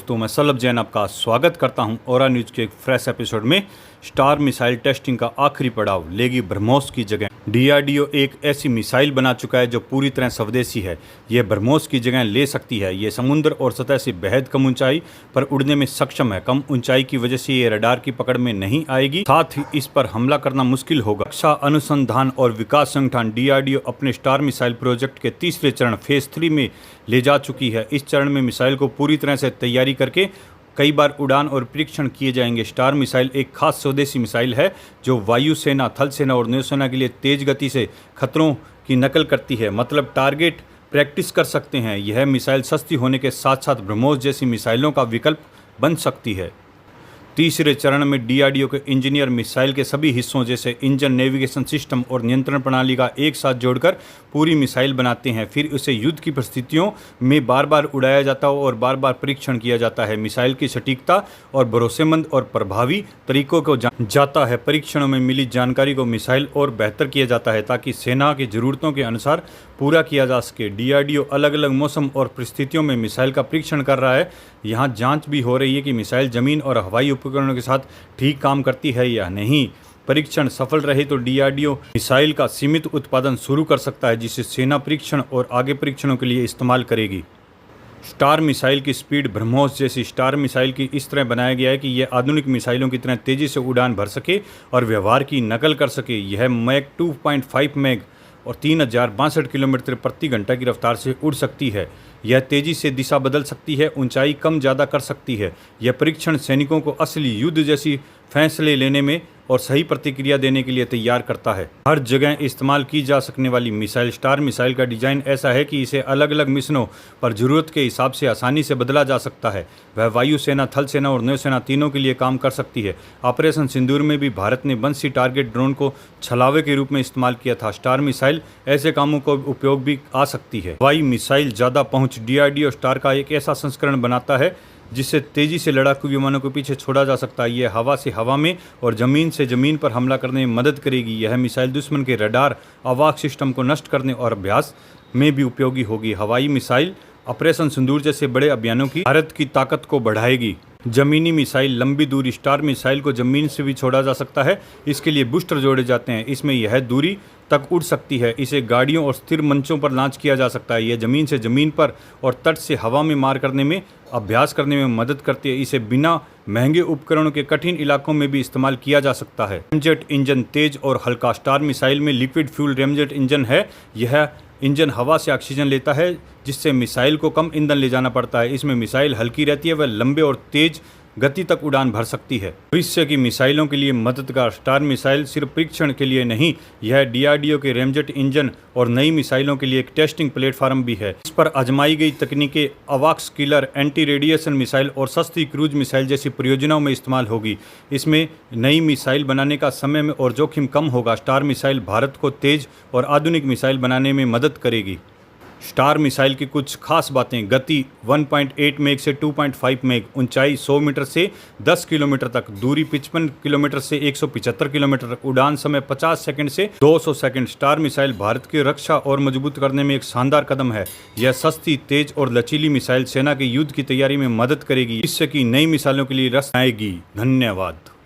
दोस्तों, मैं सलभ जैन आपका स्वागत करता हूं औरा न्यूज़ के एक फ्रेश एपिसोड में। स्टार मिसाइल टेस्टिंग का आखिरी पड़ाव लेगी ब्रह्मोस की जगह। डीआरडीओ एक ऐसी मिसाइल बना चुका है जो पूरी तरह स्वदेशी है। यह ब्रह्मोस की जगह ले सकती है। ये समुद्र और सतह से बेहद कम ऊंचाई पर उड़ने में सक्षम है। कम ऊंचाई की वजह से ये रडार की पकड़ में नहीं आएगी, साथ ही इस पर हमला करना मुश्किल होगा। रक्षा अनुसंधान और विकास संगठन डीआरडीओ अपने स्टार मिसाइल प्रोजेक्ट के तीसरे चरण फेज 3 में ले जा चुकी है। इस चरण में मिसाइल को पूरी तरह से तैयारी करके कई बार उड़ान और परीक्षण किए जाएंगे। स्टार मिसाइल एक खास स्वदेशी मिसाइल है जो वायुसेना, थल सेना और नौसेना के लिए तेज गति से खतरों की नकल करती है, मतलब टारगेट प्रैक्टिस कर सकते हैं। यह मिसाइल सस्ती होने के साथ साथ ब्रह्मोस जैसी मिसाइलों का विकल्प बन सकती है। तीसरे चरण में डीआरडीओ के इंजीनियर मिसाइल के सभी हिस्सों जैसे इंजन, नेविगेशन सिस्टम और नियंत्रण प्रणाली का एक साथ जोड़कर पूरी मिसाइल बनाते हैं। फिर उसे युद्ध की परिस्थितियों में बार बार उड़ाया जाता है और बार बार परीक्षण किया जाता है। मिसाइल की सटीकता और भरोसेमंद और प्रभावी तरीकों को जाता है। परीक्षणों में मिली जानकारी को मिसाइल और बेहतर किया जाता है ताकि सेना की ज़रूरतों के अनुसार पूरा किया जा सके। डीआरडीओ अलग अलग मौसम और परिस्थितियों में मिसाइल का परीक्षण कर रहा है। यहाँ जांच भी हो रही है कि मिसाइल जमीन और हवाई उपकरणों के साथ ठीक काम करती है या नहीं। परीक्षण सफल रहे तो डीआरडीओ मिसाइल का सीमित उत्पादन शुरू कर सकता है, जिसे सेना परीक्षण और आगे परीक्षणों के लिए इस्तेमाल करेगी। स्टार मिसाइल की स्पीड ब्रह्मोस जैसी स्टार मिसाइल की इस तरह बनाया गया है कि यह आधुनिक मिसाइलों की तरह तेज़ी से उड़ान भर सके और व्यवहार की नकल कर सके। यह मैक 2.5 मैग और 3062 किलोमीटर प्रति घंटा की रफ्तार से उड़ सकती है। यह तेज़ी से दिशा बदल सकती है, ऊंचाई कम ज़्यादा कर सकती है। यह परीक्षण सैनिकों को असली युद्ध जैसी फैसले लेने में और सही प्रतिक्रिया देने के लिए तैयार करता है। हर जगह इस्तेमाल की जा सकने वाली मिसाइल। स्टार मिसाइल का डिज़ाइन ऐसा है कि इसे अलग अलग मिशनों पर ज़रूरत के हिसाब से आसानी से बदला जा सकता है। वह वायुसेना, थल सेना और नौसेना तीनों के लिए काम कर सकती है। ऑपरेशन सिंदूर में भी भारत ने बंसी टारगेट ड्रोन को छलावे के रूप में इस्तेमाल किया था। स्टार मिसाइल ऐसे कामों को उपयोग भी आ सकती है। हवाई मिसाइल ज़्यादा पहुँच। डीआरडीओ स्टार का एक ऐसा संस्करण बनाता है जिससे तेज़ी से लड़ाकू विमानों के पीछे छोड़ा जा सकता है। यह हवा से हवा में और ज़मीन से ज़मीन पर हमला करने में मदद करेगी। यह मिसाइल दुश्मन के रडार, आवाज़ सिस्टम को नष्ट करने और अभ्यास में भी उपयोगी होगी। हवाई मिसाइल ऑपरेशन सिंदूर जैसे बड़े अभियानों की भारत की ताकत को बढ़ाएगी। जमीनी मिसाइल लंबी दूरी। स्टार मिसाइल को जमीन से भी छोड़ा जा सकता है। इसके लिए बूस्टर जोड़े जाते हैं। इसमें यह दूरी तक उड़ सकती है। इसे गाड़ियों और स्थिर मंचों पर लॉन्च किया जा सकता है। यह ज़मीन से ज़मीन पर और तट से हवा में मार करने में अभ्यास करने में मदद करती है। इसे बिना महंगे उपकरणों के कठिन इलाकों में भी इस्तेमाल किया जा सकता है। रैमजेट इंजन तेज और हल्का। स्टार मिसाइल में लिक्विड फ्यूल रैमजेट इंजन है। यह इंजन हवा से ऑक्सीजन लेता है, जिससे मिसाइल को कम ईंधन ले जाना पड़ता है। इसमें मिसाइल हल्की रहती है, वह लंबे और तेज गति तक उड़ान भर सकती है। भविष्य की मिसाइलों के लिए मददगार। स्टार मिसाइल सिर्फ परीक्षण के लिए नहीं, यह डीआरडीओ के रैमजेट इंजन और नई मिसाइलों के लिए एक टेस्टिंग प्लेटफॉर्म भी है। इस पर आजमाई गई तकनीकें अवाक्स किलर, एंटी रेडिएशन मिसाइल और सस्ती क्रूज मिसाइल जैसी परियोजनाओं में इस्तेमाल होगी। इसमें नई मिसाइल बनाने का समय में और जोखिम कम होगा। स्टार मिसाइल भारत को तेज और आधुनिक मिसाइल बनाने में मदद करेगी। स्टार मिसाइल की कुछ खास बातें। गति 1.8 मैग से 2.5 मैग। ऊंचाई 100 मीटर से 10 किलोमीटर तक। दूरी 55 किलोमीटर से 175 किलोमीटर तक। उड़ान समय 50 सेकंड से 200 सेकंड। स्टार मिसाइल भारत की रक्षा और मजबूत करने में एक शानदार कदम है। यह सस्ती, तेज और लचीली मिसाइल सेना के युद्ध की तैयारी में मदद करेगी। इससे की नई मिसाइलों के लिए रस आएगी। धन्यवाद।